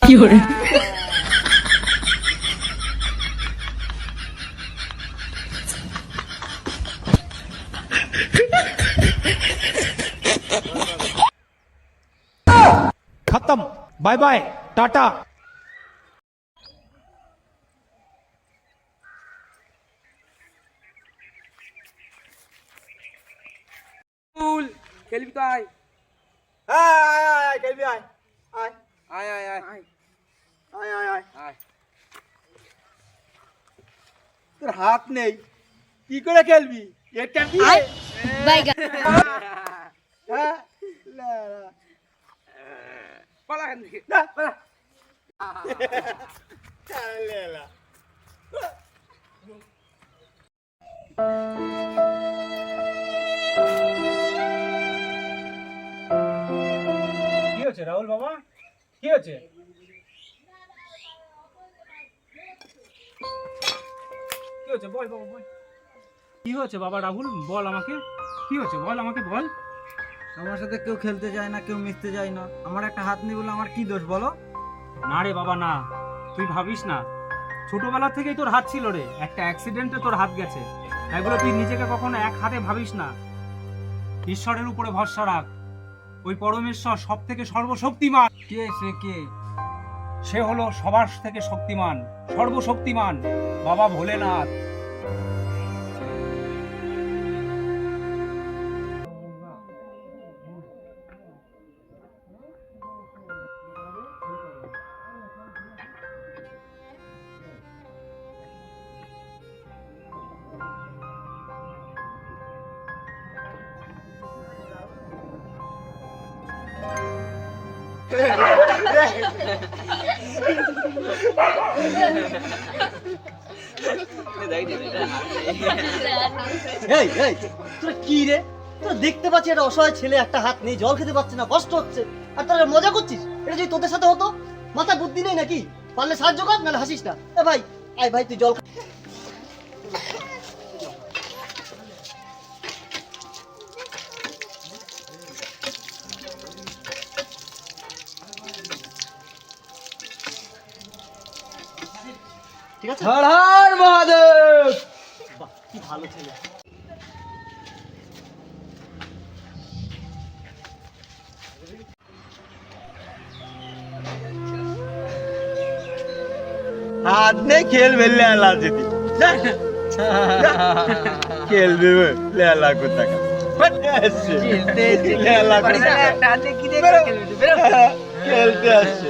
fiore, खत्म। Bye bye, tata. খেলবি তো আয় আয় খেলবি আয় আয় আয় আয় আয় আয় আয় আয় আয় তোর হাত নেই কি করে খেলবি এটা কি বাইগা, হ্যাঁ লা লা। পালা এখান থেকে না। পালা। লে লা। কি হচ্ছে রাহুল বাবা? কি হচ্ছে? কি হচ্ছে বল বাবা বল। কি হচ্ছে বাবা রাহুল? বল আমাকে। কি হচ্ছে বল আমাকে বল। আমার সাথে কেউ খেলতে যায় না, কেউ মিশতে যায় না। আমার একটা হাত নেই বলে আমার কি দোষ বলো? না রে বাবা না, তুই ভাবিস না। ছোটবেলা থেকেই তোর হাত ছিল রে, একটা অ্যাক্সিডেন্টে তোর হাত গেছে। তাই বলে তুই নিজেকে কখনো এক হাতে ভাবিস না। ঈশ্বরের উপরে ভরসা রাখ। ওই পরমেশ্বর সব থেকে সর্বশক্তিমান। কে সে কে? সে হলো সবার থেকে শক্তিমান, সর্বশক্তিমান বাবা ভোলেনাথ। এই এই তোরা কি রে? তোরা দেখতে পাচ্ছি একটা অসহায় ছেলে, একটা হাত নেই, জল খেতে পারছে না, কষ্ট হচ্ছে, আর তোরা মজা করছিস? এটা যদি তোদের সাথে হতো, মাথায় বুদ্ধি নেই নাকি? পারলে সাহায্য কর, নাহলে হাসিস না। এ ভাই আয় ভাই, তুই জল খা। ঠিক আছে, হর হর মহাদেব। বাহ কি ভালো ছেলে। হাত নেই খেলবে লেলা যদি খেলবে লেলা কোথাকা লেলা কোথাকা খেলতে আসছে